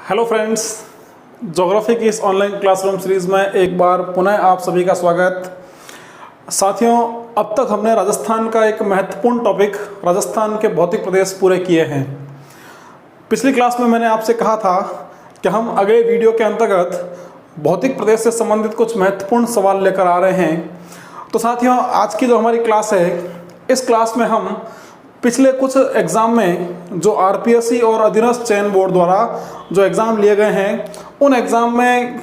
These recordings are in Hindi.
हेलो फ्रेंड्स, ज्योग्राफी की इस ऑनलाइन क्लासरूम सीरीज़ में एक बार पुनः आप सभी का स्वागत। साथियों, अब तक हमने राजस्थान का एक महत्वपूर्ण टॉपिक राजस्थान के भौतिक प्रदेश पूरे किए हैं। पिछली क्लास में मैंने आपसे कहा था कि हम अगले वीडियो के अंतर्गत भौतिक प्रदेश से संबंधित कुछ महत्वपूर्ण सवाल लेकर आ रहे हैं। तो साथियों, आज की जो हमारी क्लास है, इस क्लास में हम पिछले कुछ एग्ज़ाम में जो आरपीएससी और अधीनस्थ चयन बोर्ड द्वारा जो एग्ज़ाम लिए गए हैं, उन एग्ज़ाम में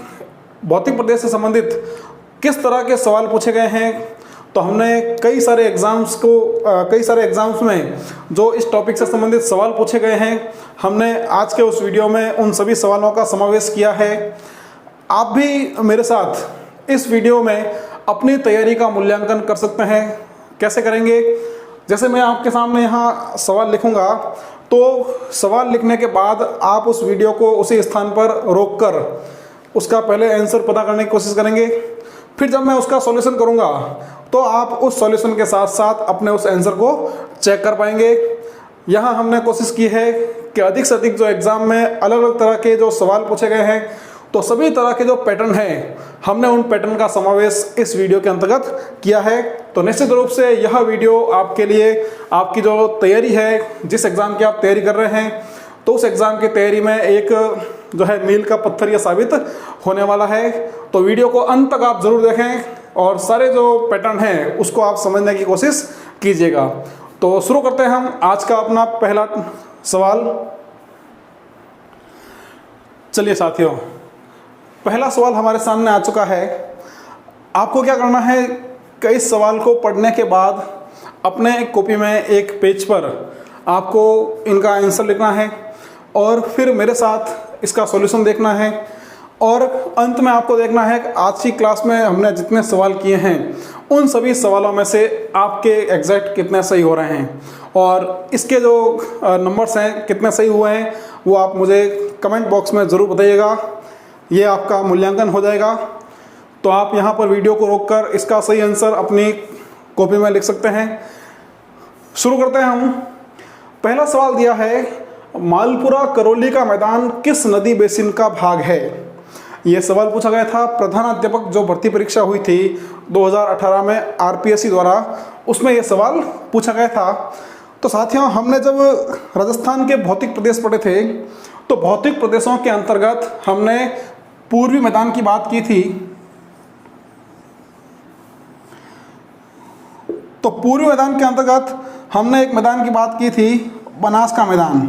भौतिक प्रदेश से संबंधित किस तरह के सवाल पूछे गए हैं। तो हमने कई सारे एग्ज़ाम्स में जो इस टॉपिक से संबंधित सवाल पूछे गए हैं, हमने आज के उस वीडियो में उन सभी सवालों का समावेश किया है। आप भी मेरे साथ इस वीडियो में अपनी तैयारी का मूल्यांकन कर सकते हैं। कैसे करेंगे? जैसे मैं आपके सामने यहाँ सवाल लिखूंगा, तो सवाल लिखने के बाद आप उस वीडियो को उसी स्थान पर रोककर उसका पहले आंसर पता करने की कोशिश करेंगे। फिर जब मैं उसका सॉल्यूशन करूँगा, तो आप उस सॉल्यूशन के साथ साथ अपने उस आंसर को चेक कर पाएंगे। यहाँ हमने कोशिश की है कि अधिक से अधिक जो एग्ज़ाम में अलग अलग तरह के जो सवाल पूछे गए हैं, तो सभी तरह के जो पैटर्न हैं, हमने उन पैटर्न का समावेश इस वीडियो के अंतर्गत किया है। तो निश्चित रूप से यह वीडियो आपके लिए, आपकी जो तैयारी है, जिस एग्ज़ाम की आप तैयारी कर रहे हैं, तो उस एग्ज़ाम की तैयारी में एक जो है मील का पत्थर यह साबित होने वाला है। तो वीडियो को अंत तक आप ज़रूर देखें और सारे जो पैटर्न हैं उसको आप समझने की कोशिश कीजिएगा। तो शुरू करते हैं हम आज का अपना पहला सवाल। चलिए साथियों, पहला सवाल हमारे सामने आ चुका है। आपको क्या करना है कि इस सवाल को पढ़ने के बाद अपने कॉपी में एक पेज पर आपको इनका आंसर लिखना है और फिर मेरे साथ इसका सॉल्यूशन देखना है। और अंत में आपको देखना है कि आज की क्लास में हमने जितने सवाल किए हैं, उन सभी सवालों में से आपके एग्जैक्ट कितने सही हो रहे हैं और इसके जो नंबर्स हैं कितने सही हुए हैं, वो आप मुझे कमेंट बॉक्स में ज़रूर बताइएगा। ये आपका मूल्यांकन हो जाएगा। तो आप यहाँ पर वीडियो को रोककर इसका सही आंसर अपनी कॉपी में लिख सकते हैं। शुरू करते हैं हम। पहला सवाल दिया है, मालपुरा करौली का मैदान किस नदी बेसिन का भाग है? ये सवाल पूछा गया था प्रधानाध्यापक जो भर्ती परीक्षा हुई थी 2018 में आरपीएससी द्वारा, उसमें यह सवाल पूछा गया था। तो साथियों, हमने जब राजस्थान के भौतिक प्रदेश पढ़े थे, तो भौतिक प्रदेशों के अंतर्गत हमने पूर्वी मैदान की बात की थी। तो पूर्वी मैदान के अंतर्गत हमने एक मैदान की बात की थी, बनास का मैदान।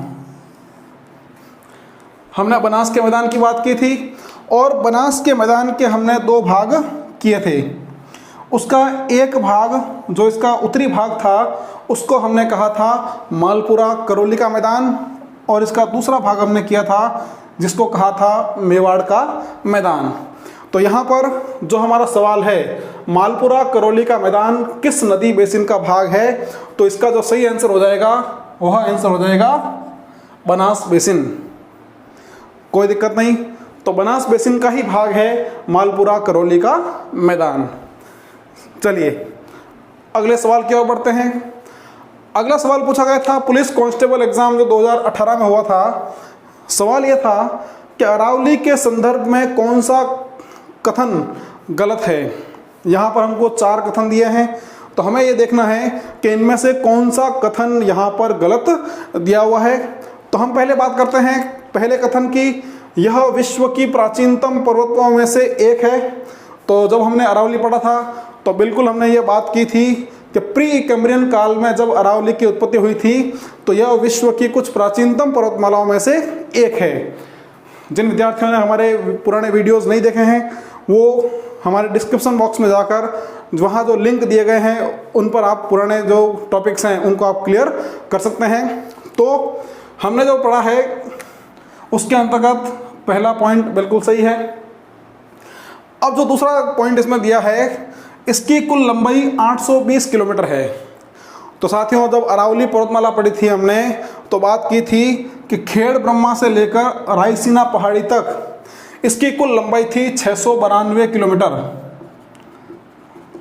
हमने बनास के मैदान की बात की थी और बनास के मैदान के हमने दो भाग किए थे। उसका एक भाग जो इसका उत्तरी भाग था, उसको हमने कहा था मालपुरा करौली का मैदान, और इसका दूसरा भाग हमने किया था जिसको कहा था मेवाड़ का मैदान। तो यहाँ पर जो हमारा सवाल है, मालपुरा करौली का मैदान किस नदी बेसिन का भाग है, तो इसका जो सही आंसर हो जाएगा वह आंसर हो जाएगा बनास बेसिन। कोई दिक्कत नहीं। तो बनास बेसिन का ही भाग है मालपुरा करौली का मैदान। चलिए अगले सवाल की ओर बढ़ते हैं। अगला सवाल पूछा गया था पुलिस कांस्टेबल एग्जाम जो 2018 में हुआ था। सवाल यह था कि अरावली के संदर्भ में कौन सा कथन गलत है। यहाँ पर हमको 4 कथन दिए हैं, तो हमें ये देखना है कि इनमें से कौन सा कथन यहाँ पर गलत दिया हुआ है। तो हम पहले बात करते हैं पहले कथन की। यह विश्व की प्राचीनतम पर्वतों में से एक है। तो जब हमने अरावली पढ़ा था, तो बिल्कुल हमने ये बात की थी कि प्री कैम्ब्रियन काल में जब अरावली की उत्पत्ति हुई थी, तो यह विश्व की कुछ प्राचीनतम पर्वतमालाओं में से एक है। जिन विद्यार्थियों ने हमारे पुराने वीडियोस नहीं देखे हैं, वो हमारे डिस्क्रिप्शन बॉक्स में जाकर वहाँ जो लिंक दिए गए हैं, उन पर आप पुराने जो टॉपिक्स हैं उनको आप क्लियर कर सकते हैं। तो हमने जो पढ़ा है उसके अंतर्गत पहला पॉइंट बिल्कुल सही है। अब जो दूसरा पॉइंट इसमें दिया है, इसकी कुल लंबाई 820 किलोमीटर है। तो साथियों, जब अरावली पर्वतमाला पढ़ी थी हमने, तो बात की थी कि खेड़ ब्रह्मा से लेकर रायसीना पहाड़ी तक इसकी कुल लंबाई थी 692 किलोमीटर।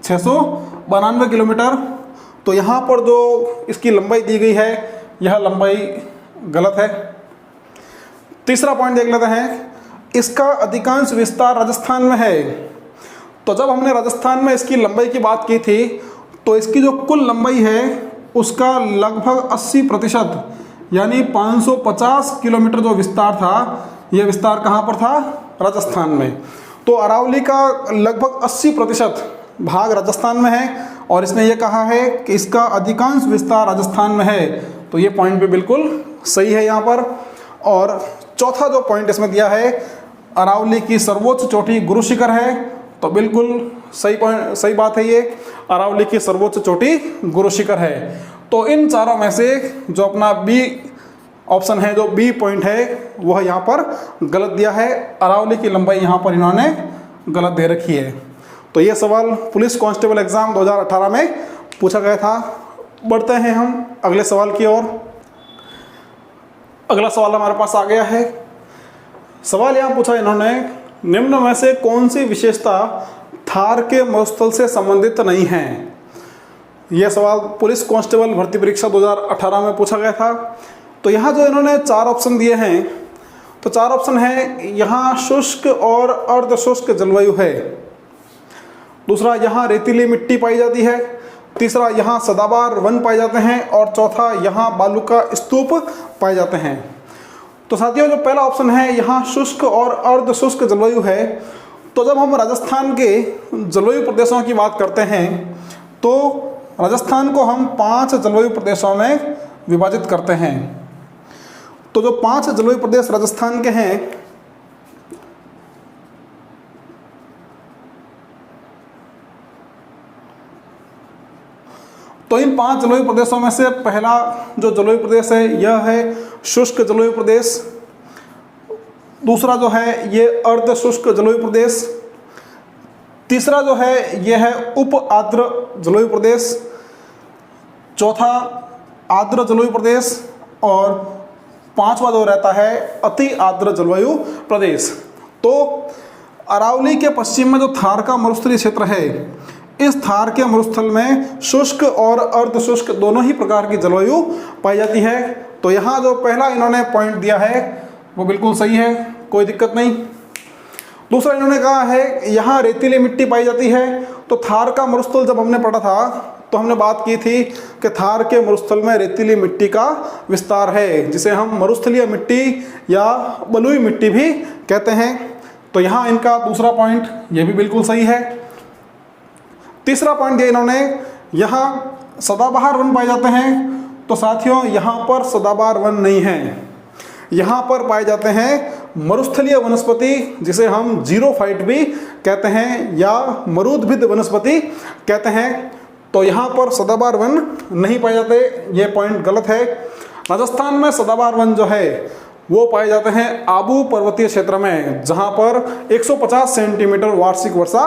692 किलोमीटर। तो यहाँ पर जो इसकी लंबाई दी गई है, यह लंबाई गलत है। तीसरा पॉइंट देख लेते हैं, इसका अधिकांश विस्तार राजस्थान में है। तो जब हमने राजस्थान में इसकी लंबाई की बात की थी तो इसकी जो कुल लंबाई है उसका लगभग 80% यानी 550 किलोमीटर जो विस्तार था, यह विस्तार कहाँ पर था? राजस्थान में। तो अरावली का लगभग 80% भाग राजस्थान में है और इसने ये कहा है कि इसका अधिकांश विस्तार राजस्थान में है। तो ये पॉइंट भी बिल्कुल सही है यहाँ पर। और चौथा जो पॉइंट इसमें दिया है, अरावली की सर्वोच्च चोटी गुरु शिखर है। तो बिल्कुल सही पॉइंट, सही बात है ये, अरावली की सर्वोच्च चोटी गुरु शिखर है। तो इन चारों में से जो अपना बी ऑप्शन है, जो बी पॉइंट है, वह यहाँ पर गलत दिया है। अरावली की लंबाई यहाँ पर इन्होंने गलत दे रखी है। तो ये सवाल पुलिस कांस्टेबल एग्जाम 2018 में पूछा गया था। बढ़ते हैं हम अगले सवाल की ओर। अगला सवाल हमारे पास आ गया है। सवाल यहाँ पूछा इन्होंने, निम्न में से कौन सी विशेषता थार के मरुस्थल से संबंधित नहीं है? यह सवाल पुलिस कांस्टेबल भर्ती परीक्षा 2018 में पूछा गया था। तो यहाँ जो इन्होंने 4 ऑप्शन दिए हैं, तो 4 ऑप्शन है, यहाँ शुष्क और अर्ध शुष्क जलवायु है। दूसरा, यहाँ रेतीली मिट्टी पाई जाती है। तीसरा, यहाँ सदाबहार वन पाए जाते हैं। और चौथा, यहाँ बालू का स्तूप पाए जाते हैं। तो साथियों, जो पहला ऑप्शन है, यहाँ शुष्क और अर्ध शुष्क जलवायु है। तो जब हम राजस्थान के जलवायु प्रदेशों की बात करते हैं तो राजस्थान को हम 5 जलवायु प्रदेशों में विभाजित करते हैं। तो जो 5 जलवायु प्रदेश राजस्थान के हैं, तो इन 5 जलवायु प्रदेशों में से पहला जो जलवायु प्रदेश है यह है शुष्क जलवायु प्रदेश। दूसरा जो है ये अर्ध शुष्क जलवायु प्रदेश। तीसरा जो है यह है उप आर्द्र जलवायु प्रदेश। चौथा आर्द्र जलवायु प्रदेश। और पांचवा जो रहता है अति आर्द्र जलवायु प्रदेश। तो अरावली के पश्चिम में जो थार का मरुस्थलीय क्षेत्र है, इस थार के मरुस्थल में शुष्क और अर्ध शुष्क दोनों ही प्रकार की जलवायु पाई जाती है। तो यहाँ जो पहला इन्होंने पॉइंट दिया है वो बिल्कुल सही है, कोई दिक्कत नहीं। दूसरा इन्होंने कहा है यहाँ रेतीली मिट्टी पाई जाती है। तो थार का मरुस्थल जब हमने पढ़ा था तो हमने बात की थी कि थार के मरुस्थल में रेतीली मिट्टी का विस्तार है, जिसे हम मरुस्थलीय मिट्टी या बलुई मिट्टी भी कहते हैं। तो यहाँ इनका दूसरा पॉइंट ये भी बिल्कुल सही है। तीसरा पॉइंट दिया इन्होंने, यहाँ सदाबहार वन पाए जाते हैं। तो साथियों, यहाँ पर सदाबहार वन नहीं है, यहाँ पर पाए जाते हैं मरुस्थलीय वनस्पति, जिसे हम जीरोफाइट भी कहते हैं या मरुद्भिद वनस्पति कहते हैं। तो यहाँ पर सदाबहार वन नहीं पाए जाते, ये पॉइंट गलत है। राजस्थान में सदाबहार वन जो है वो पाए जाते हैं आबू पर्वतीय क्षेत्र में, जहाँ पर 150 सेंटीमीटर वार्षिक वर्षा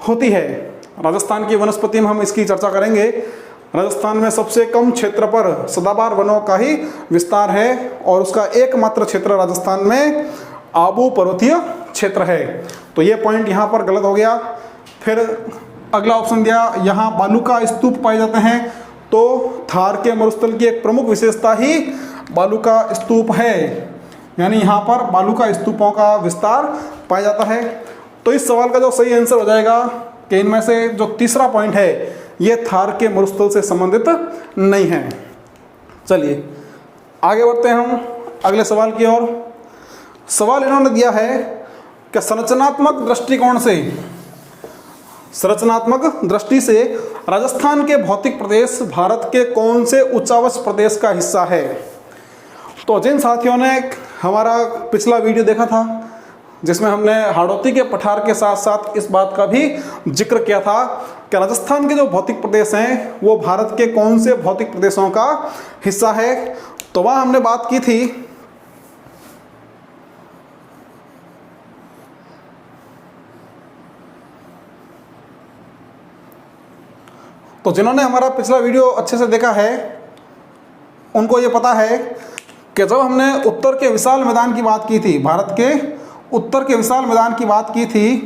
होती है। राजस्थान की वनस्पति में हम इसकी चर्चा करेंगे। राजस्थान में सबसे कम क्षेत्र पर सदाबहार वनों का ही विस्तार है और उसका एकमात्र क्षेत्र राजस्थान में आबू पर्वतीय क्षेत्र है। तो ये पॉइंट यहाँ पर गलत हो गया। फिर अगला ऑप्शन दिया, यहाँ बालू का स्तूप पाए जाते हैं। तो थार के मरुस्थल की एक प्रमुख विशेषता ही बालू का स्तूप है, यानी यहाँ पर बालू का स्तूपों का विस्तार पाया जाता है। तो इस सवाल का जो सही आंसर हो जाएगा कि इनमें से जो तीसरा पॉइंट है ये थार के मरुस्थल से संबंधित नहीं है। चलिए आगे बढ़ते हैं हम अगले सवाल की ओर। सवाल इन्होंने दिया है कि संरचनात्मक दृष्टि से राजस्थान के भौतिक प्रदेश भारत के कौन से उच्चावच प्रदेश का हिस्सा है? तो जिन साथियों ने हमारा पिछला वीडियो देखा था जिसमें हमने हाड़ौती के पठार के साथ साथ इस बात का भी जिक्र किया था कि राजस्थान के जो भौतिक प्रदेश हैं वो भारत के कौन से भौतिक प्रदेशों का हिस्सा है, तो वहाँ हमने बात की थी तो जिन्होंने हमारा पिछला वीडियो अच्छे से देखा है उनको ये पता है कि जब हमने उत्तर के विशाल मैदान की बात की थी, भारत के उत्तर के विशाल मैदान की बात की थी,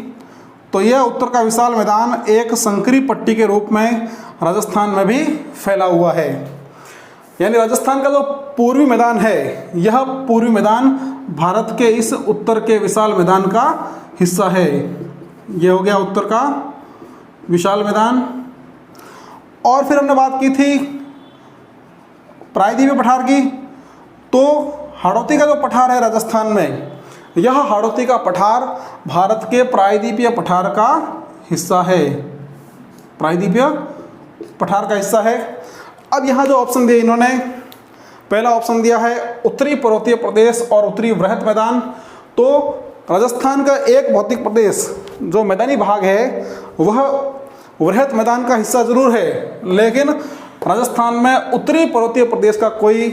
तो यह उत्तर का विशाल मैदान एक संकरी पट्टी के रूप में राजस्थान में भी फैला हुआ है। यानी राजस्थान का जो पूर्वी मैदान है, यह पूर्वी मैदान भारत के इस उत्तर के विशाल मैदान का हिस्सा है। ये हो गया उत्तर का विशाल मैदान। और फिर हमने बात की थी प्रायद्वीपीय पठार की। तो हाड़ौती का जो पठार है राजस्थान में, यह हाड़ौती का पठार भारत के प्रायद्वीपीय पठार का हिस्सा है, प्रायद्वीपीय पठार का हिस्सा है। अब यहाँ जो ऑप्शन दिए इन्होंने, पहला ऑप्शन दिया है उत्तरी पर्वतीय प्रदेश और उत्तरी वृहत मैदान। तो राजस्थान का एक भौतिक प्रदेश जो मैदानी भाग है वह वृहत मैदान का हिस्सा जरूर है, लेकिन राजस्थान में उत्तरी पर्वतीय प्रदेश का कोई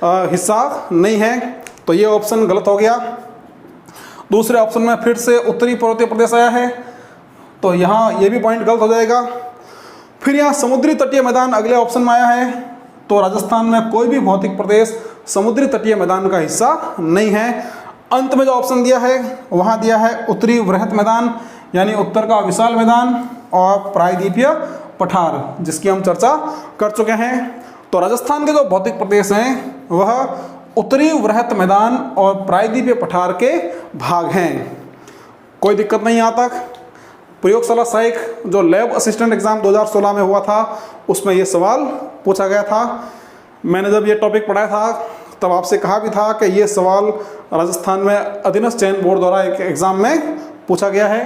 हिस्सा नहीं है। तो ये ऑप्शन गलत हो गया। दूसरे ऑप्शन में फिर से उत्तरी पर्वतीय प्रदेश आया है, तो यहाँ ये भी पॉइंट गलत हो जाएगा। फिर यहाँ समुद्री तटीय मैदान अगले ऑप्शन में आया है, तो राजस्थान में कोई भी भौतिक प्रदेश समुद्री तटीय मैदान का हिस्सा नहीं है। अंत में जो ऑप्शन दिया है वहाँ दिया है उत्तरी वृहत मैदान, यानी उत्तर का विशाल मैदान और प्रायद्वीपीय पठार, जिसकी हम चर्चा कर चुके हैं। तो राजस्थान के जो भौतिक प्रदेश हैं वह उत्तरी वृहत मैदान और प्रायद्वीपीय पठार के भाग हैं। कोई दिक्कत नहीं यहाँ तक। प्रयोगशाला सहायक जो लैब असिस्टेंट एग्जाम 2016 में हुआ था उसमें ये सवाल पूछा गया था। मैंने जब ये टॉपिक पढ़ाया था तब आपसे कहा भी था कि ये सवाल राजस्थान में अधीनस्थ चयन बोर्ड द्वारा एक एग्जाम में पूछा गया है।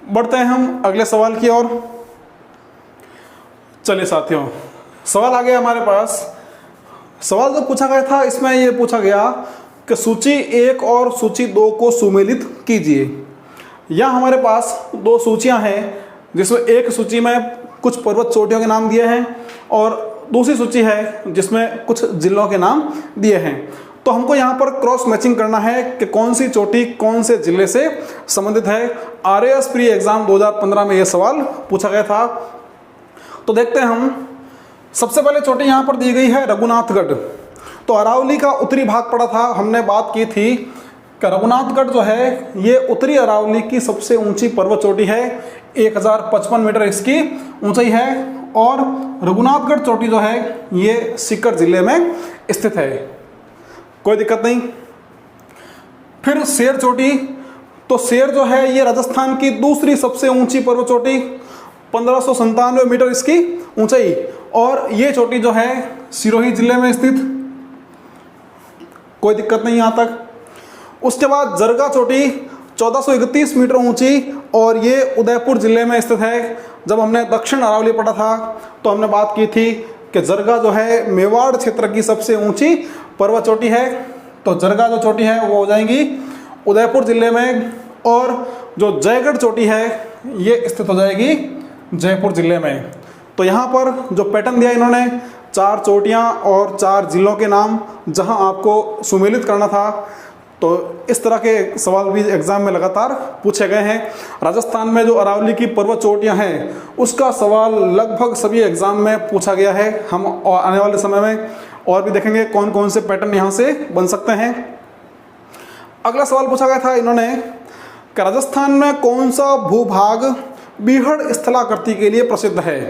बढ़ते हैं हम अगले सवाल की ओर। चलिए साथियों, सवाल आ गया हमारे पास। सवाल जो पूछा गया था इसमें ये पूछा गया कि सूची 1 और सूची 2 को सुमेलित कीजिए। यहाँ हमारे पास दो सूचियाँ हैं, जिसमें एक सूची में कुछ पर्वत चोटियों के नाम दिए हैं और दूसरी सूची है जिसमें कुछ जिलों के नाम दिए हैं। तो हमको यहाँ पर क्रॉस मैचिंग करना है कि कौन सी चोटी कौन से जिले से संबंधित है। RAS प्री एग्जाम 2015 में यह सवाल पूछा गया था। तो देखते हैं हम। सबसे पहले चोटी यहाँ पर दी गई है रघुनाथगढ़। तो अरावली का उत्तरी भाग पड़ा था। हमने बात की थी कि रघुनाथगढ़ जो है ये उत्तरी अरावली की सबसे ऊंची पर्वत चोटी है। 1055 मीटर इसकी ऊंचाई है और रघुनाथगढ़ चोटी जो है ये सीकर जिले में स्थित है। कोई दिक्कत नहीं। फिर शेर चोटी। तो शेर जो है ये राजस्थान की दूसरी सबसे ऊंची पर्वत चोटी, 1597 मीटर इसकी ऊंचाई, और ये चोटी जो है सिरोही जिले में स्थित। कोई दिक्कत नहीं यहाँ तक। उसके बाद जरगा चोटी 1431 मीटर ऊंची और ये उदयपुर जिले में स्थित है। जब हमने दक्षिण अरावली पढ़ा था तो हमने बात की थी कि जरगा जो है मेवाड़ क्षेत्र की सबसे ऊंची पर्वत चोटी है। तो जरगा जो चोटी है वो हो जाएंगी उदयपुर जिले में, और जो जयगढ़ चोटी है ये स्थित हो जाएगी जयपुर जिले में। तो यहाँ पर जो पैटर्न दिया इन्होंने, 4 चोटियाँ और 4 जिलों के नाम जहाँ आपको सुमेलित करना था। तो इस तरह के सवाल भी एग्जाम में लगातार पूछे गए हैं। राजस्थान में जो अरावली की पर्वत चोटियाँ हैं उसका सवाल लगभग सभी एग्जाम में पूछा गया है। हम आने वाले समय में और भी देखेंगे कौन कौन से पैटर्न यहाँ से बन सकते हैं। अगला सवाल पूछा गया था इन्होंने कि राजस्थान में कौन सा भूभाग बीहड़ स्थलाकृति के लिए प्रसिद्ध है।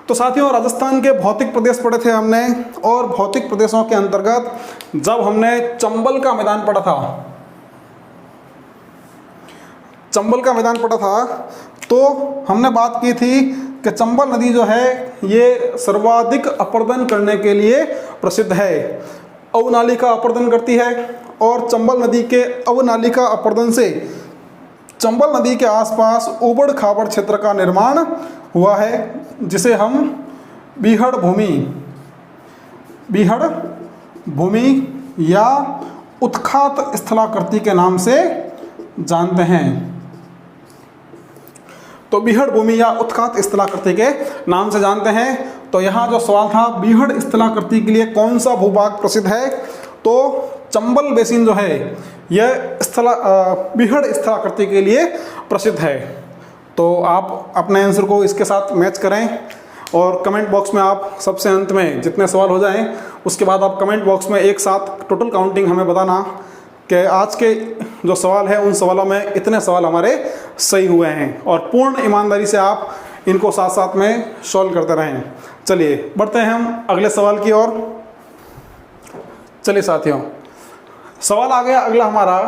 तो साथियों, राजस्थान के भौतिक प्रदेश पढ़े थे हमने, और भौतिक प्रदेशों के अंतर्गत जब हमने चंबल का मैदान पढ़ा था, चंबल का मैदान पढ़ा था, तो हमने बात की थी कि चंबल नदी जो है ये सर्वाधिक अपर्दन करने के लिए प्रसिद्ध है। अवनालिका अपर्दन करती है और चंबल नदी के अवनालिका अपर्दन से चंबल नदी के आसपास उबड़ खाबड़ क्षेत्र का निर्माण हुआ है, जिसे हम बीहड़ भूमि या उत्खात स्थलाकृति के नाम से जानते हैं। तो बीहड़ भूमि या उत्खात स्थलाकृति के नाम से जानते हैं। तो यहाँ जो सवाल था बीहड़ स्थलाकृति के लिए कौन सा भूभाग प्रसिद्ध है, तो चंबल बेसिन जो है यह बीहड़ स्थलाकृति के लिए प्रसिद्ध है। तो आप अपने आंसर को इसके साथ मैच करें और कमेंट बॉक्स में आप सबसे अंत में जितने सवाल हो जाएं उसके बाद आप कमेंट बॉक्स में एक साथ टोटल काउंटिंग हमें बताना कि आज के जो सवाल है उन सवालों में इतने सवाल हमारे सही हुए हैं, और पूर्ण ईमानदारी से आप इनको साथ साथ में सॉल्व करते रहें। चलिए बढ़ते हैं हम अगले सवाल की ओर। चलिए साथियों, सवाल आ गया अगला हमारा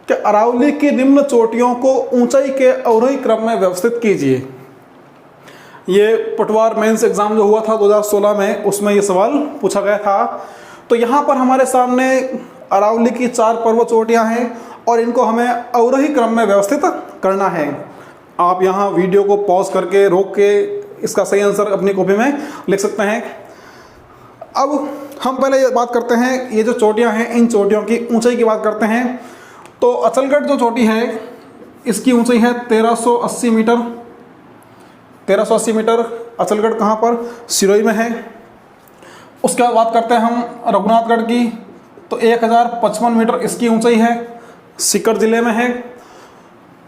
कि अरावली की निम्न चोटियों को ऊंचाई के अवरोही क्रम में व्यवस्थित कीजिए। ये पटवार मेंस एग्जाम जो हुआ था 2016 में, उसमें ये सवाल पूछा गया था। तो यहाँ पर हमारे सामने अरावली की 4 पर्वत चोटियाँ हैं और इनको हमें अवरोही क्रम में व्यवस्थित करना है। आप यहाँ वीडियो को पॉज करके रोक के इसका सही आंसर अपनी कॉपी में लिख सकते हैं। अब हम पहले ये बात करते हैं, ये जो चोटियाँ हैं इन चोटियों की ऊंचाई की बात करते हैं। तो अचलगढ़ जो चोटी है इसकी ऊंचाई है 1380 मीटर। 1380 मीटर अचलगढ़ कहाँ पर? सिरोही में है। उसके बाद बात करते हैं हम रघुनाथगढ़ की, तो 1055 मीटर इसकी ऊंचाई है, सीकर जिले में है।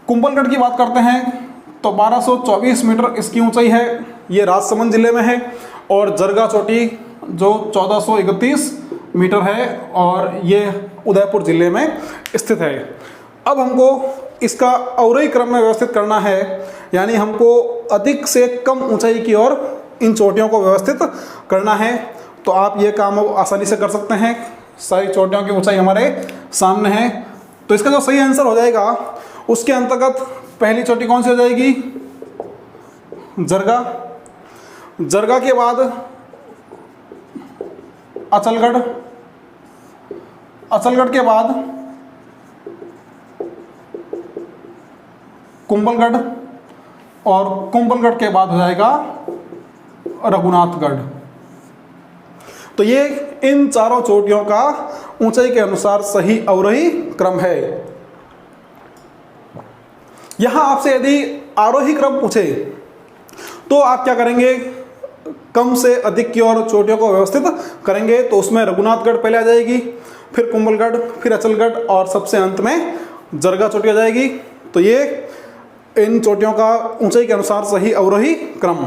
कुंभलगढ़ की बात करते हैं तो 1224 मीटर इसकी ऊंचाई है, ये राजसमंद जिले में है। और जरगा चोटी जो 1431 मीटर है और ये उदयपुर जिले में स्थित है। अब हमको इसका अवरोही क्रम में व्यवस्थित करना है, यानी हमको अधिक से कम ऊंचाई की ओर इन चोटियों को व्यवस्थित करना है। तो आप ये काम आसानी से कर सकते हैं। सारी चोटियों की ऊंचाई हमारे सामने है। तो इसका जो सही आंसर हो जाएगा उसके अंतर्गत पहली चोटी कौन सी हो जाएगी? जरगा। जरगा के बाद अचलगढ़, अचलगढ़ के बाद कुंभलगढ़ और कुंभलगढ़ के बाद हो जाएगा रघुनाथगढ़। तो ये इन चारों चोटियों का ऊंचाई के अनुसार सही अवरोही क्रम है। यहां आपसे यदि आरोही क्रम पूछे तो आप क्या करेंगे? कम से अधिक की ओर चोटियों को व्यवस्थित करेंगे। तो उसमें रघुनाथगढ़ पहले आ जाएगी, फिर कुंभलगढ़, फिर अचलगढ़ और सबसे अंत में जरगा चोटी आ जाएगी। तो ये इन चोटियों का ऊंचाई के अनुसार सही अवरोही क्रम।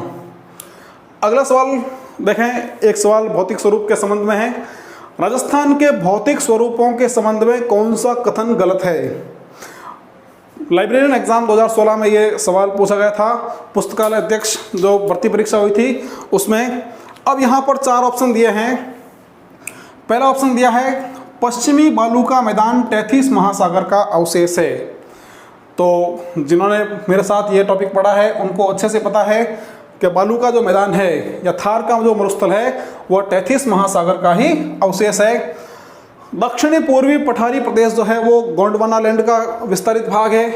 अगला सवाल देखें, एक सवाल भौतिक स्वरूप के संबंध में है। राजस्थान के भौतिक स्वरूपों के संबंध में कौन सा कथन गलत है? लाइब्रेरियन एग्जाम 2016 में ये सवाल पूछा गया था, पुस्तकालय अध्यक्ष जो भर्ती परीक्षा हुई थी उसमें। अब यहाँ पर 4 ऑप्शन दिए हैं। पहला ऑप्शन दिया है पश्चिमी बालू का मैदान तैथिस महासागर का अवशेष है। तो जिन्होंने मेरे साथ ये टॉपिक पढ़ा है उनको अच्छे से पता है कि बालू का जो मैदान है या थार का जो मरुस्थल है वो तैथिस महासागर का ही अवशेष है। दक्षिणी पूर्वी पठारी प्रदेश जो है वो गोंडवाना लैंड का विस्तारित भाग है।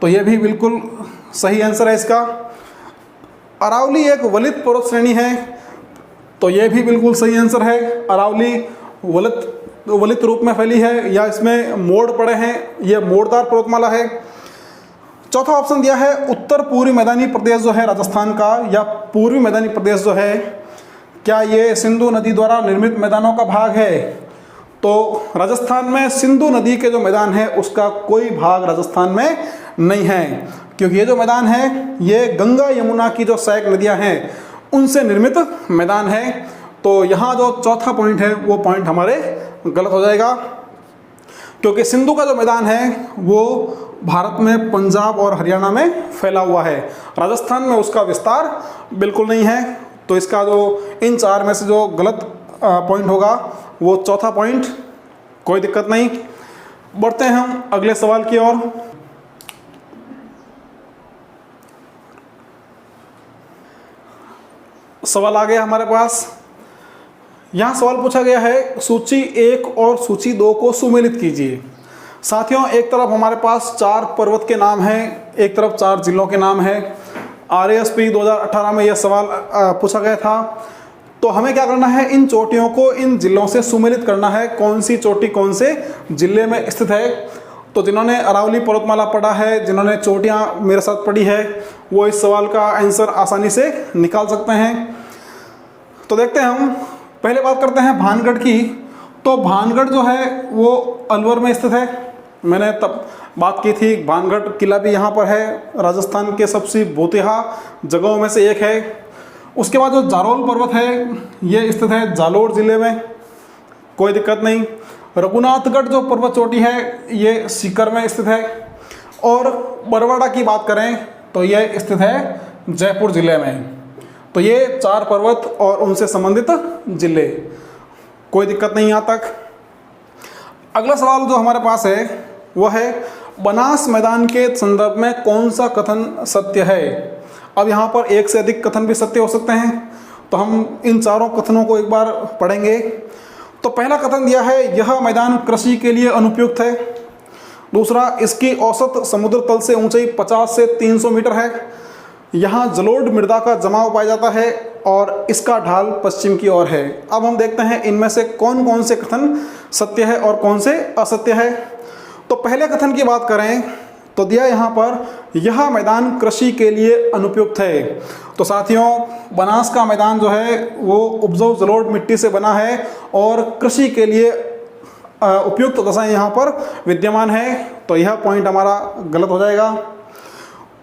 तो ये भी बिल्कुल सही आंसर है इसका। अरावली एक वलित पर्वत श्रेणी है। तो ये भी बिल्कुल सही आंसर है। अरावली वलित रूप में फैली है या इसमें मोड़ पड़े हैं, ये मोड़दार पर्वतमाला है। चौथा ऑप्शन दिया है उत्तर पूर्वी मैदानी प्रदेश जो है राजस्थान का या पूर्वी मैदानी प्रदेश जो है, क्या ये सिंधु नदी द्वारा निर्मित मैदानों का भाग है? तो राजस्थान में सिंधु नदी के जो मैदान है उसका कोई भाग राजस्थान में नहीं है, क्योंकि ये जो मैदान है ये गंगा यमुना की जो सहायक नदियां हैं उनसे निर्मित मैदान है। तो यहाँ जो चौथा पॉइंट है वो पॉइंट हमारे गलत हो जाएगा, क्योंकि सिंधु का जो मैदान है वो भारत में पंजाब और हरियाणा में फैला हुआ है, राजस्थान में उसका विस्तार बिल्कुल नहीं है। तो इसका जो इन 4 में से जो गलत पॉइंट होगा वो चौथा पॉइंट। कोई दिक्कत नहीं, बढ़ते हैं हम अगले सवाल की ओर। सवाल आ गया हमारे पास। यहाँ सवाल पूछा गया है सूची 1 और सूची 2 को सुमेलित कीजिए। साथियों, एक तरफ हमारे पास 4 पर्वत के नाम हैं, एक तरफ 4 जिलों के नाम हैं। RASP 2018 में यह सवाल पूछा गया था। तो हमें क्या करना है, इन चोटियों को इन जिलों से सुमेलित करना है, कौन सी चोटी कौन से जिले में स्थित है। तो जिन्होंने अरावली पर्वतमाला पढ़ा है, जिन्होंने चोटियाँ मेरे साथ पढ़ी है, वो इस सवाल का आंसर आसानी से निकाल सकते हैं। तो देखते हैं, हम पहले बात करते हैं भानगढ़ की। तो भानगढ़ जो है वो अलवर में स्थित है। मैंने तब बात की थी, भानगढ़ किला भी यहाँ पर है, राजस्थान के सबसे बोतिहा जगहों में से एक है। उसके बाद जो जारोल पर्वत है ये स्थित है जालोर जिले में, कोई दिक्कत नहीं। रघुनाथगढ़ जो पर्वत चोटी है ये सीकर में स्थित है। और बरवाड़ा की बात करें तो ये स्थित है जयपुर जिले में। तो ये 4 पर्वत और उनसे संबंधित जिले, कोई दिक्कत नहीं यहाँ तक। अगला सवाल जो हमारे पास है वह है बनास मैदान के संदर्भ में कौन सा कथन सत्य है। अब यहाँ पर एक से अधिक कथन भी सत्य हो सकते हैं, तो हम इन चारों कथनों को एक बार पढ़ेंगे। तो पहला कथन दिया है यह मैदान कृषि के लिए अनुपयुक्त है। दूसरा, इसकी औसत समुद्र तल से ऊंचाई 50 से 300 मीटर है। यहाँ जलोढ़ मृदा का जमाव पाया जाता है और इसका ढाल पश्चिम की ओर है। अब हम देखते हैं इनमें से कौन कौन से कथन सत्य है और कौन से असत्य है। तो पहले कथन की बात करें तो दिया यहाँ पर यह मैदान कृषि के लिए अनुपयुक्त है। तो साथियों, बनास का मैदान जो है वो उपजाऊ जलोढ़ मिट्टी से बना है और कृषि के लिए उपयुक्त दशाएं यहाँ पर विद्यमान है, तो यह पॉइंट हमारा गलत हो जाएगा।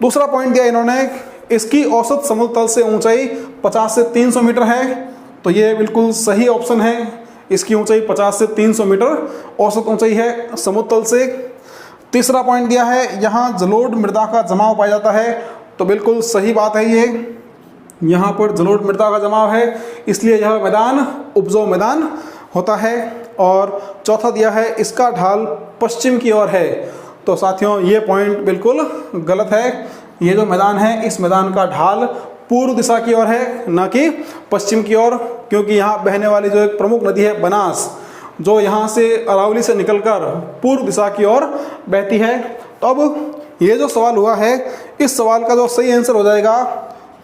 दूसरा पॉइंट दिया इन्होंने, इसकी औसत समुद्र तल से ऊंचाई 50 से 300 मीटर है, तो ये बिल्कुल सही ऑप्शन है। इसकी ऊंचाई 50 से 300 मीटर औसत ऊंचाई है समुद्र तल से। तीसरा पॉइंट दिया है यहाँ जलोढ़ मृदा का जमाव पाया जाता है, तो बिल्कुल सही बात है ये, यहाँ पर जलोढ़ मृदा का जमाव है, इसलिए यह मैदान उपजाऊ मैदान होता है। और चौथा दिया है इसका ढाल पश्चिम की ओर है, तो साथियों ये पॉइंट बिल्कुल गलत है। ये जो मैदान है इस मैदान का ढाल पूर्व दिशा की ओर है, न कि पश्चिम की ओर, क्योंकि यहाँ बहने वाली जो एक प्रमुख नदी है बनास, जो यहाँ से अरावली से निकलकर पूर्व दिशा की ओर बहती है। तो अब ये जो सवाल हुआ है, इस सवाल का जो सही आंसर हो जाएगा,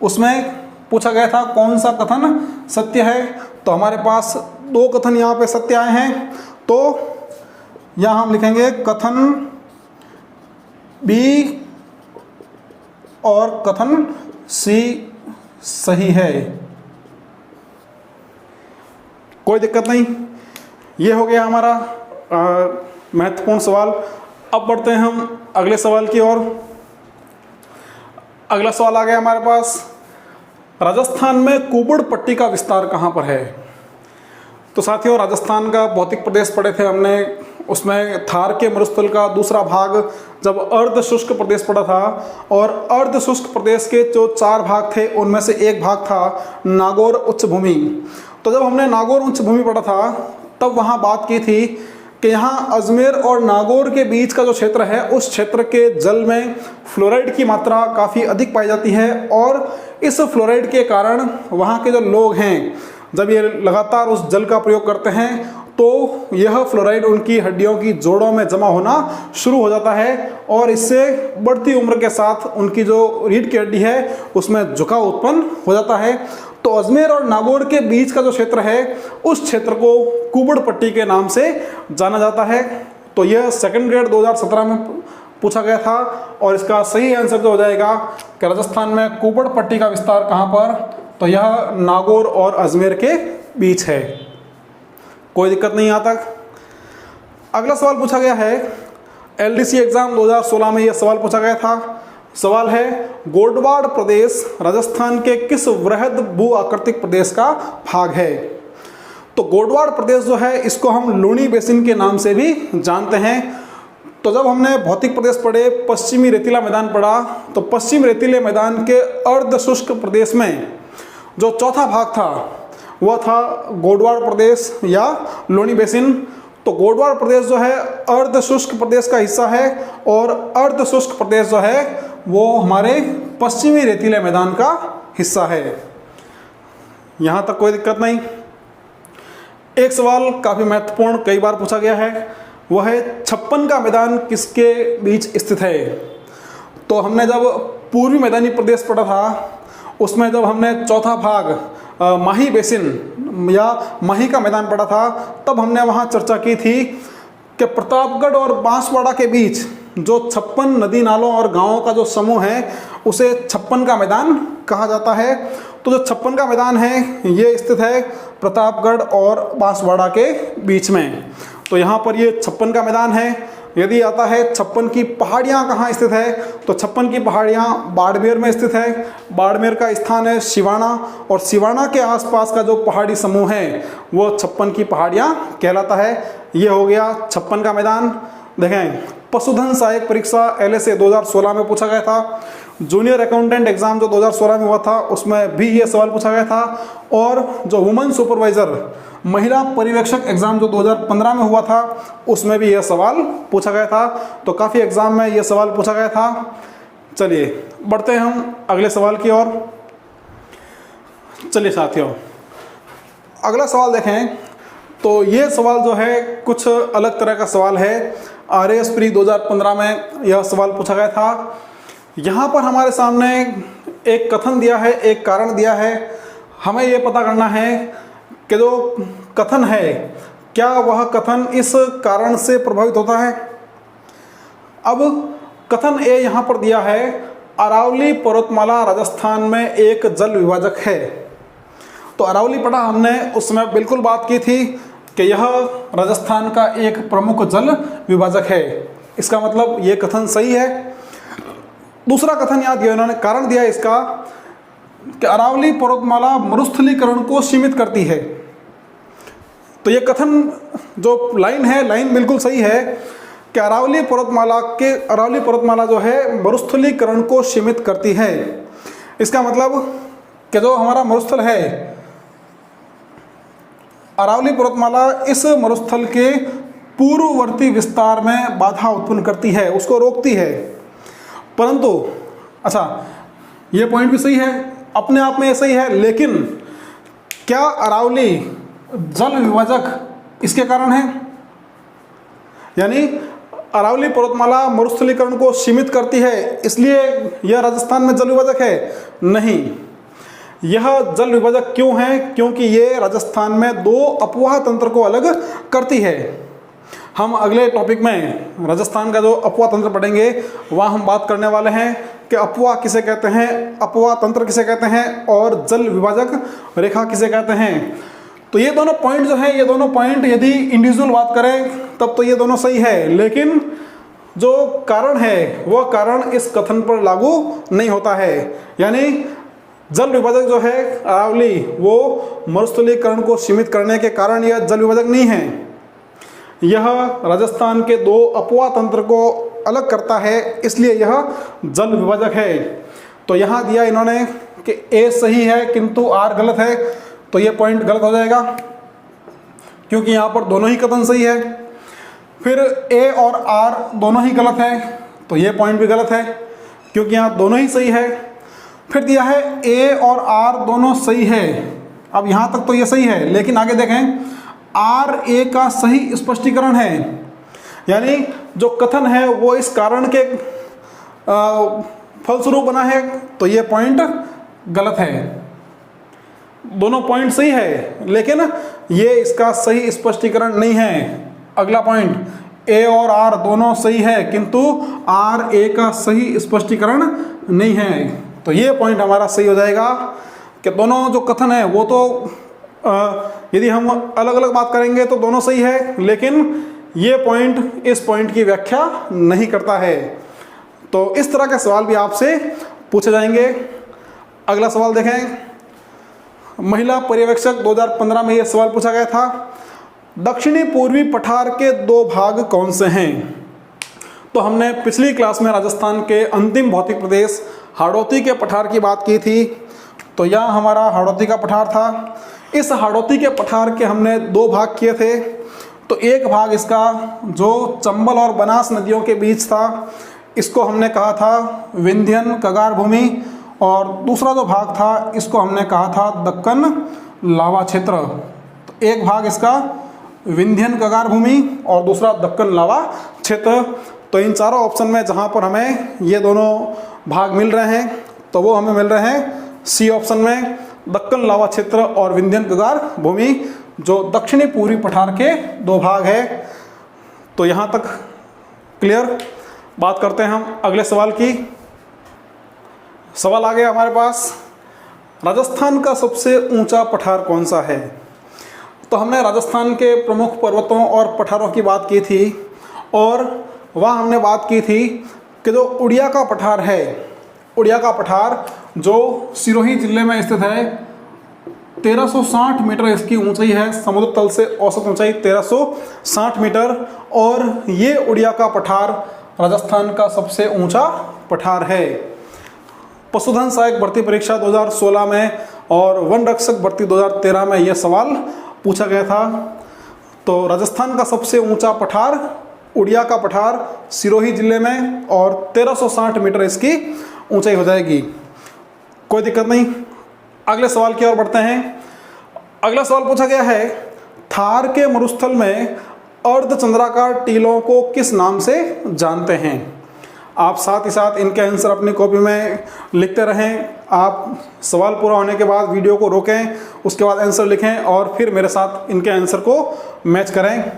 उसमें पूछा गया था कौन सा कथन सत्य है। तो हमारे पास दो कथन यहाँ पे सत्य आए हैं, तो यहाँ हम लिखेंगे कथन बी और कथन सी सही है, कोई दिक्कत नहीं। ये हो गया हमारा महत्वपूर्ण सवाल। अब बढ़ते हैं हम अगले सवाल की ओर। अगला सवाल आ गया हमारे पास, राजस्थान में कुबड़ पट्टी का विस्तार कहाँ पर है। तो साथियों, राजस्थान का भौतिक प्रदेश पढ़े थे हमने, उसमें थार के मरुस्थल का दूसरा भाग जब अर्ध शुष्क प्रदेश पड़ा था, और अर्ध शुष्क प्रदेश के जो 4 भाग थे उनमें से एक भाग था नागौर उच्च भूमि। तो जब हमने नागौर उच्च भूमि पढ़ा था तब वहाँ बात की थी कि यहाँ अजमेर और नागौर के बीच का जो क्षेत्र है उस क्षेत्र के जल में फ्लोराइड की मात्रा काफ़ी अधिक पाई जाती है, और इस फ्लोराइड के कारण वहाँ के जो लोग हैं जब ये लगातार उस जल का प्रयोग करते हैं तो यह फ्लोराइड उनकी हड्डियों की जोड़ों में जमा होना शुरू हो जाता है, और इससे बढ़ती उम्र के साथ उनकी जो रीढ़ की हड्डी है उसमें झुकाव उत्पन्न हो जाता है। तो अजमेर और नागौर के बीच का जो क्षेत्र है उस क्षेत्र को कुबड़ पट्टी के नाम से जाना जाता है। तो यह सेकंड ग्रेड 2017 में पूछा गया था, और इसका सही आंसर जो हो जाएगा कि राजस्थान में कुबड़ पट्टी का विस्तार कहाँ पर, तो यह नागौर और अजमेर के बीच है, कोई दिक्कत नहीं यहाँ तक। अगला सवाल पूछा गया है, LDC एग्जाम 2016 में यह सवाल पूछा गया था। सवाल है, गोडवाड़ प्रदेश राजस्थान के किस वृहद भू आकृतिक प्रदेश का भाग है। तो गोडवाड़ प्रदेश जो है इसको हम लूणी बेसिन के नाम से भी जानते हैं। तो जब हमने भौतिक प्रदेश पढ़े, पश्चिमी रेतीला मैदान पढ़ा, तो पश्चिम रेतीले मैदान के अर्ध शुष्क प्रदेश में जो चौथा भाग था वह था गोडवाड़ प्रदेश या लूणी बेसिन। तो गोडवाड़ प्रदेश जो है अर्ध शुष्क प्रदेश का हिस्सा है, और अर्ध शुष्क प्रदेश जो है वो हमारे पश्चिमी रेतीले मैदान का हिस्सा है, यहाँ तक कोई दिक्कत नहीं। एक सवाल काफ़ी महत्वपूर्ण कई बार पूछा गया है, वह है 56 का मैदान किसके बीच स्थित है। तो हमने जब पूर्वी मैदानी प्रदेश पढ़ा था उसमें जब हमने चौथा भाग माही बेसिन या माही का मैदान पढ़ा था, तब हमने वहाँ चर्चा की थी कि प्रतापगढ़ और बांसवाड़ा के बीच जो 56 नदी नालों और गांवों का जो समूह है उसे 56 का मैदान कहा जाता है। तो जो 56 का मैदान है ये स्थित है प्रतापगढ़ और बांसवाड़ा के बीच में। तो यहाँ पर ये 56 का मैदान है। यदि आता है 56 की पहाड़ियाँ कहाँ स्थित है, तो 56 की पहाड़ियाँ बाड़मेर में स्थित है। बाड़मेर का स्थान है सिवाना, और सिवाना के आसपास का जो पहाड़ी समूह है वो 56 की पहाड़ियाँ कहलाता है। ये हो गया 56 का मैदान। देखें, पशुधन सहायक परीक्षा LSA 2016 में पूछा गया था, जूनियर अकाउंटेंट एग्ज़ाम जो 2016 में हुआ था उसमें भी ये सवाल पूछा गया था, और जो वुमेन सुपरवाइज़र महिला पर्यवेक्षक एग्ज़ाम जो 2015 में हुआ था उसमें भी यह सवाल पूछा गया था। तो काफ़ी एग्ज़ाम में यह सवाल पूछा गया था। चलिए बढ़ते हैं हम अगले सवाल की ओर। चलिए साथियों, अगला सवाल देखें तो ये सवाल जो है कुछ अलग तरह का सवाल है। RAS प्री 2015 में यह सवाल पूछा गया था। यहाँ पर हमारे सामने एक कथन दिया है, एक कारण दिया है। हमें ये पता करना है कि जो कथन है क्या वह कथन इस कारण से प्रभावित होता है। अब कथन ए यहाँ पर दिया है, अरावली पर्वतमाला राजस्थान में एक जल विभाजक है। तो अरावली पढ़ा हमने, उसमें बिल्कुल बात की थी कि यह राजस्थान का एक प्रमुख जल विभाजक है। इसका मतलब ये कथन सही है। दूसरा कथन याद दिया इन्होंने, कारण दिया इसका कि अरावली पर्वतमाला मरुस्थलीकरण को सीमित करती है। तो ये कथन जो लाइन है, लाइन बिल्कुल सही है कि अरावली पर्वतमाला जो है मरुस्थलीकरण को सीमित करती है। इसका मतलब कि जो हमारा मरुस्थल है अरावली पर्वतमाला, इस मरुस्थल के पूर्ववर्ती विस्तार में बाधा उत्पन्न करती है, उसको रोकती है। परंतु अच्छा, ये पॉइंट भी सही है, अपने आप में ये सही है, लेकिन क्या अरावली जल विभाजक इसके कारण है? यानी अरावली पर्वतमाला मरुस्थलीकरण को सीमित करती है इसलिए यह राजस्थान में जल विभाजक है? नहीं, यह जल विभाजक क्यों है? क्योंकि ये राजस्थान में दो अपवाह तंत्र को अलग करती है। हम अगले टॉपिक में राजस्थान का जो अपवाह तंत्र पढ़ेंगे वहाँ हम बात करने वाले हैं कि अपवाह किसे कहते हैं, अपवाह तंत्र किसे कहते हैं, और जल विभाजक रेखा किसे कहते हैं। तो ये दोनों पॉइंट जो हैं, ये दोनों पॉइंट यदि इंडिविजुअल बात करें तब तो ये दोनों सही है, लेकिन जो कारण है वह कारण इस कथन पर लागू नहीं होता है। यानी जल विभाजक जो है अरावली, वो मरुस्थलीकरण को सीमित करने के कारण यह जल विभाजक नहीं है। यह राजस्थान के दो अपवाह तंत्र को अलग करता है, इसलिए यह जल विभाजक है। तो यहाँ दिया इन्होंने कि ए सही है किंतु आर गलत है, तो ये पॉइंट गलत हो जाएगा क्योंकि यहाँ पर दोनों ही कथन सही है। फिर ए और आर दोनों ही गलत है, तो ये पॉइंट भी गलत है क्योंकि यहाँ दोनों ही सही है। फिर दिया है ए और आर दोनों सही है। अब यहाँ तक तो ये सही है, लेकिन आगे देखें, आर ए का सही स्पष्टीकरण है। यानी जो कथन है वो इस कारण के फलस्वरूप बना है, तो ये पॉइंट गलत है। दोनों पॉइंट सही है लेकिन ये इसका सही स्पष्टीकरण नहीं है। अगला पॉइंट, ए और आर दोनों सही है किंतु आर ए का सही स्पष्टीकरण नहीं है, तो ये पॉइंट हमारा सही हो जाएगा कि दोनों जो कथन है वो तो यदि हम अलग अलग बात करेंगे तो दोनों सही है, लेकिन ये पॉइंट इस पॉइंट की व्याख्या नहीं करता है। तो इस तरह के सवाल भी आपसे पूछे जाएंगे। अगला सवाल देखें, महिला पर्यवेक्षक 2015 में यह सवाल पूछा गया था, दक्षिणी पूर्वी पठार के दो भाग कौन से हैं? तो हमने पिछली क्लास में राजस्थान के अंतिम भौतिक प्रदेश हाड़ौती के पठार की बात की थी। तो यह हमारा हाड़ौती का पठार था। इस हाड़ौती के पठार के हमने दो भाग किए थे। तो एक भाग इसका जो चंबल और बनास नदियों के बीच था, इसको हमने कहा था विंध्यन कगार भूमि, और दूसरा जो भाग था इसको हमने कहा था दक्कन लावा क्षेत्र। तो एक भाग इसका विंध्यन कगार भूमि और दूसरा दक्कन लावा क्षेत्र। तो इन चारों ऑप्शन में जहाँ पर हमें ये दोनों भाग मिल रहे हैं तो वो हमें मिल रहे हैं सी ऑप्शन में, दक्कन लावा क्षेत्र और विंध्यन कगार भूमि, जो दक्षिणी पूर्वी पठार के दो भाग है। तो यहाँ तक क्लियर। बात करते हैं हम अगले सवाल की। सवाल आ गया हमारे पास, राजस्थान का सबसे ऊंचा पठार कौन सा है? तो हमने राजस्थान के प्रमुख पर्वतों और पठारों की बात की थी, और वहाँ हमने बात की थी कि जो उड़िया का पठार है, उड़िया का पठार जो सिरोही जिले में स्थित है, 1360 मीटर इसकी ऊंचाई है, समुद्र तल से औसत ऊंचाई 1360 मीटर, और ये उड़िया का पठार राजस्थान का सबसे ऊंचा पठार है। पशुधन सहायक भर्ती परीक्षा 2016 में और वन रक्षक भर्ती 2013 में यह सवाल पूछा गया था। तो राजस्थान का सबसे ऊंचा पठार उड़िया का पठार सिरोही जिले में और 1360 मीटर इसकी ऊंचाई हो जाएगी। कोई दिक्कत नहीं। अगले सवाल की ओर बढ़ते हैं। अगला सवाल पूछा गया है, थार के मरुस्थल में अर्धचंद्राकार टीलों को किस नाम से जानते हैं। आप साथ ही साथ इनके आंसर अपनी कॉपी में लिखते रहें। आप सवाल पूरा होने के बाद वीडियो को रोकें, उसके बाद आंसर लिखें और फिर मेरे साथ इनके आंसर को मैच करें।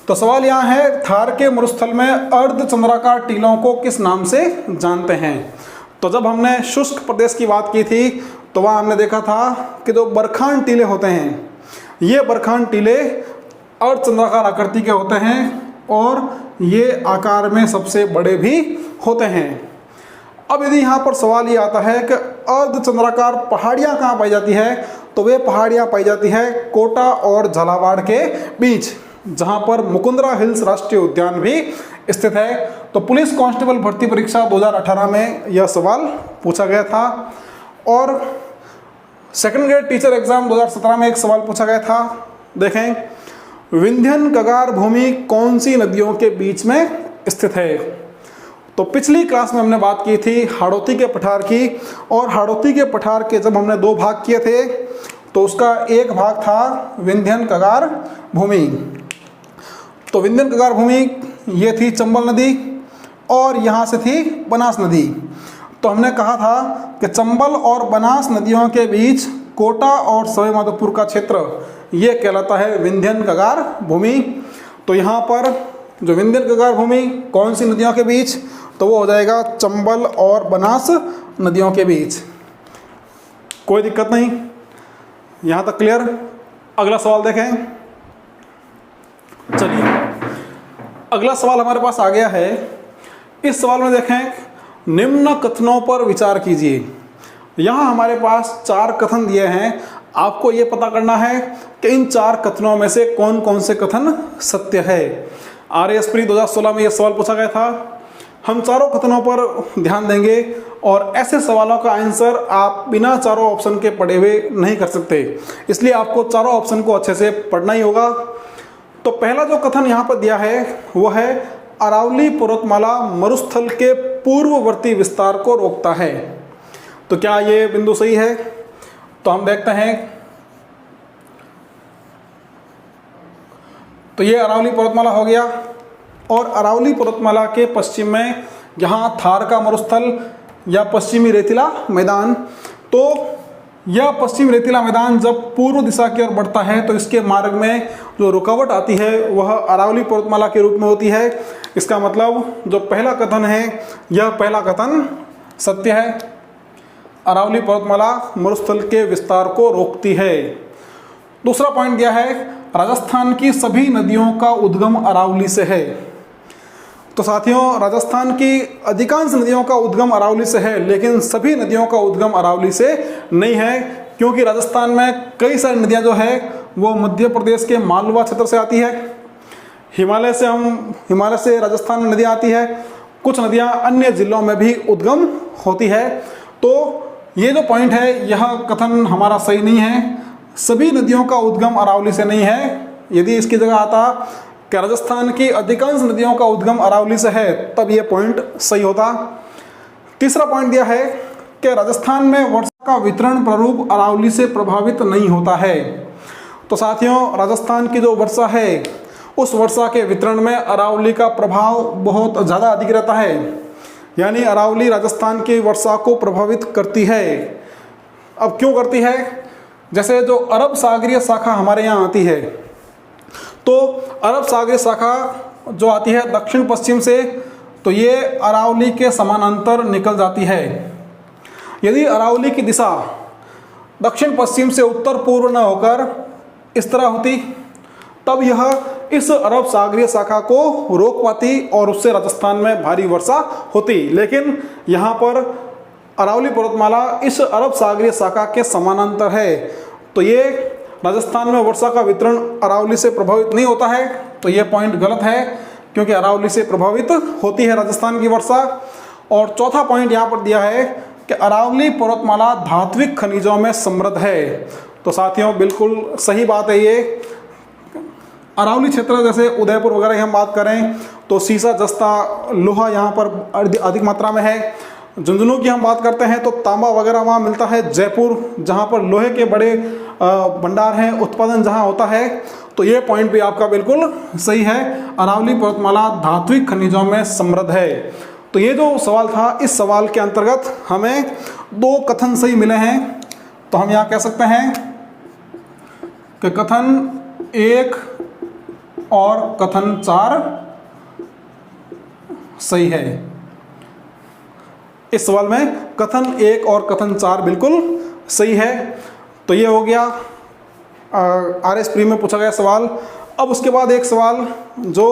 तो सवाल यहाँ है, थार के मरुस्थल में अर्धचंद्राकार टीलों को किस नाम से जानते हैं। तो जब हमने शुष्क प्रदेश की बात की थी तो वहाँ हमने देखा था कि जो बरखान टीले होते हैं, ये बरखान टीले अर्धचंद्राकार आकृति के होते हैं और ये आकार में सबसे बड़े भी होते हैं। अब यदि यहाँ पर सवाल ये आता है कि अर्धचंद्राकार पहाड़ियाँ कहाँ पाई जाती है, तो वे पहाड़ियाँ पाई जाती है कोटा और झालावाड़ के बीच, जहाँ पर मुकुंदरा हिल्स राष्ट्रीय उद्यान भी स्थित है। तो पुलिस कांस्टेबल भर्ती परीक्षा 2018 में यह सवाल पूछा गया था। और सेकंड ग्रेड टीचर एग्जाम 2017 में एक सवाल पूछा गया था। देखें, विंध्यन कगार भूमि कौन सी नदियों के बीच में स्थित है। तो पिछली क्लास में हमने बात की थी हाड़ौती के पठार की, और हाड़ौती के पठार के जब हमने दो भाग किए थे तो उसका एक भाग था विंध्यन कगार भूमि। तो विंध्यन कगार भूमि ये थी चंबल नदी और यहाँ से थी बनास नदी। तो हमने कहा था कि चंबल और बनास नदियों के बीच कोटा और सवाईमाधोपुर का क्षेत्र ये कहलाता है विंध्यन कगार भूमि। तो यहाँ पर जो विंध्यन कगार भूमि कौन सी नदियों के बीच, तो वो हो जाएगा चंबल और बनास नदियों के बीच। कोई दिक्कत नहीं, यहाँ तक क्लियर। अगला सवाल देखें। चलिए अगला सवाल हमारे पास आ गया है। इस सवाल में देखें, निम्न कथनों पर विचार कीजिए। यहाँ हमारे पास 4 कथन दिए हैं। आपको ये पता करना है कि इन 4 कथनों में से कौन कौन से कथन सत्य है। RAS प्री 2016 में यह सवाल पूछा गया था। हम चारों कथनों पर ध्यान देंगे और ऐसे सवालों का आंसर आप बिना चारों ऑप्शन के पढ़े हुए नहीं कर सकते, इसलिए आपको चारों ऑप्शन को अच्छे से पढ़ना ही होगा। तो पहला जो कथन यहाँ पर दिया है वो है अरावली पर्वतमाला मरुस्थल के पूर्ववर्ती विस्तार को रोकता है। तो क्या ये बिंदु सही है? तो हम देखते हैं। तो ये अरावली पर्वतमाला हो गया और अरावली पर्वतमाला के पश्चिम में यहाँ थार का मरुस्थल या पश्चिमी रेतीला मैदान। तो यह पश्चिमी रेतीला मैदान जब पूर्व दिशा की ओर बढ़ता है तो इसके मार्ग में जो रुकावट आती है वह अरावली पर्वतमाला के रूप में होती है। इसका मतलब जो पहला कथन है यह पहला कथन सत्य है। अरावली पर्वतमाला मरुस्थल के विस्तार को रोकती है। दूसरा पॉइंट दिया है, राजस्थान की सभी नदियों का उद्गम अरावली से है। तो साथियों, राजस्थान की अधिकांश नदियों का उद्गम अरावली से है, लेकिन सभी नदियों का उद्गम अरावली से नहीं है, क्योंकि राजस्थान में कई सारी नदियां जो है वो मध्य प्रदेश के मालवा क्षेत्र से आती है। हिमालय से राजस्थान में नदियां आती है। कुछ नदियां अन्य जिलों में भी उद्गम होती है। तो ये जो पॉइंट है यह कथन हमारा सही नहीं है। सभी नदियों का उद्गम अरावली से नहीं है। यदि इसकी जगह आता कि राजस्थान की अधिकांश नदियों का उद्गम अरावली से है, तब यह पॉइंट सही होता। तीसरा पॉइंट दिया है कि राजस्थान में वर्षा का वितरण प्रारूप अरावली से प्रभावित नहीं होता है। तो साथियों, राजस्थान की जो वर्षा है उस वर्षा के वितरण में अरावली का प्रभाव बहुत ज़्यादा अधिक रहता है। यानी अरावली राजस्थान की वर्षा को प्रभावित करती है। अब क्यों करती है? जैसे जो अरब सागरीय शाखा हमारे यहाँ आती है, तो अरब सागरीय शाखा जो आती है दक्षिण पश्चिम से, तो ये अरावली के समानांतर निकल जाती है। यदि अरावली की दिशा दक्षिण पश्चिम से उत्तर पूर्व न होकर इस तरह होती, तब यह इस अरब सागरीय शाखा को रोक पाती और उससे राजस्थान में भारी वर्षा होती। लेकिन यहाँ पर अरावली पर्वतमाला इस अरब सागरीय शाखा के समानांतर है, तो ये राजस्थान में वर्षा का वितरण अरावली से प्रभावित नहीं होता है। तो ये पॉइंट गलत है, क्योंकि अरावली से प्रभावित होती है राजस्थान की वर्षा। और चौथा पॉइंट यहाँ पर दिया है कि अरावली पर्वतमाला धात्विक खनिजों में समृद्ध है। तो साथियों बिल्कुल सही बात है ये। अरावली क्षेत्र जैसे उदयपुर वगैरह की हम बात करें तो सीसा, जस्ता, लोहा यहाँ पर अधिक मात्रा में है। झुंझुनू की हम बात करते हैं तो तांबा वगैरह वहाँ मिलता है। जयपुर जहाँ पर लोहे के बड़े भंडार हैं, उत्पादन जहाँ होता है। तो ये पॉइंट भी आपका बिल्कुल सही है, अरावली पर्वतमाला धात्विक खनिजों में समृद्ध है। तो ये जो सवाल था, इस सवाल के अंतर्गत हमें 2 कथन सही मिले हैं। तो हम यहाँ कह सकते हैं कि कथन 1 और कथन 4 सही है। इस सवाल में कथन 1 और कथन 4 बिल्कुल सही है। तो ये हो गया RS प्री में पूछा गया सवाल। अब उसके बाद एक सवाल जो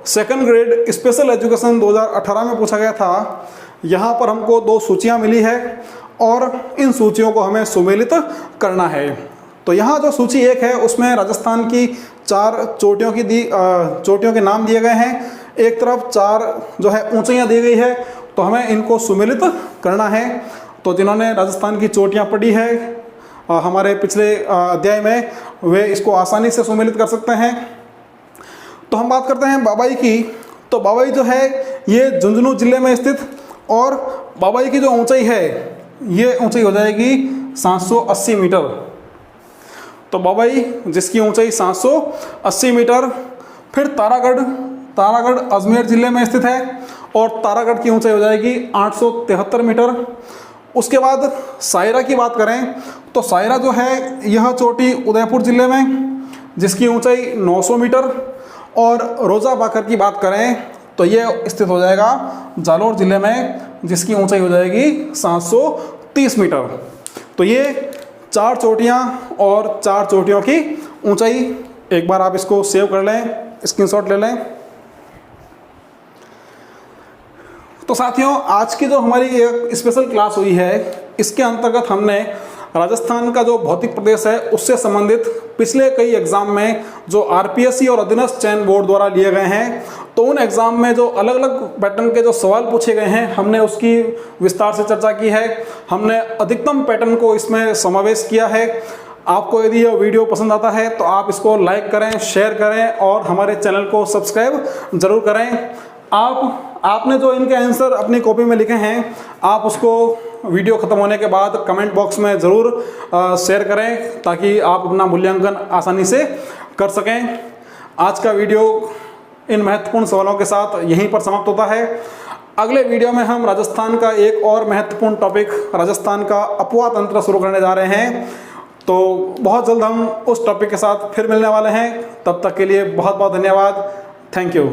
2nd ग्रेड स्पेशल एजुकेशन 2018 में पूछा गया था। यहाँ पर हमको 2 सूचियाँ मिली है और इन सूचियों को हमें सुमेलित करना है। तो यहाँ जो सूची 1 है उसमें राजस्थान की 4 चोटियों के नाम दिए गए हैं। एक तरफ 4 जो है ऊंचाइयाँ दी गई है, तो हमें इनको सुमेलित करना है। तो जिन्होंने राजस्थान की चोटियाँ पढ़ी है हमारे पिछले अध्याय में, वे इसको आसानी से सुमेलित कर सकते हैं। तो हम बात करते हैं बाबाई की। तो बाबाई जो है ये झुंझुनू जिले में स्थित, और बाबाई की जो ऊंचाई है ये ऊंचाई हो जाएगी 780 मीटर। तो बाबाई जिसकी ऊंचाई 780 मीटर। फिर तारागढ़ अजमेर जिले में स्थित है और तारागढ़ की ऊंचाई हो जाएगी 873 मीटर। उसके बाद सायरा की बात करें तो सायरा जो है यह चोटी उदयपुर जिले में, जिसकी ऊंचाई 900 मीटर। और रोजा बाकर की बात करें तो ये स्थित हो जाएगा जालोर जिले में, जिसकी ऊंचाई हो जाएगी 730 मीटर। तो ये 4 चोटियाँ और 4 चोटियों की ऊंचाई। एक बार आप इसको सेव कर लें, स्क्रीनशॉट ले लें। तो साथियों आज की जो हमारी एक स्पेशल क्लास हुई है, इसके अंतर्गत हमने राजस्थान का जो भौतिक प्रदेश है उससे संबंधित पिछले कई एग्जाम में जो RPSC और अधीनस्थ चयन बोर्ड द्वारा लिए गए हैं, तो उन एग्जाम में जो अलग अलग पैटर्न के जो सवाल पूछे गए हैं हमने उसकी विस्तार से चर्चा की है। हमने अधिकतम पैटर्न को इसमें समावेश किया है। आपको यदि यह वीडियो पसंद आता है तो आप इसको लाइक करें, शेयर करें और हमारे चैनल को सब्सक्राइब जरूर करें। आपने जो इनके आंसर अपनी कॉपी में लिखे हैं, आप उसको वीडियो ख़त्म होने के बाद कमेंट बॉक्स में ज़रूर शेयर करें, ताकि आप अपना मूल्यांकन आसानी से कर सकें। आज का वीडियो इन महत्वपूर्ण सवालों के साथ यहीं पर समाप्त होता है। अगले वीडियो में हम राजस्थान का एक और महत्वपूर्ण टॉपिक, राजस्थान का अपवाद तंत्र शुरू करने जा रहे हैं। तो बहुत जल्द हम उस टॉपिक के साथ फिर मिलने वाले हैं। तब तक के लिए बहुत बहुत धन्यवाद। Thank you.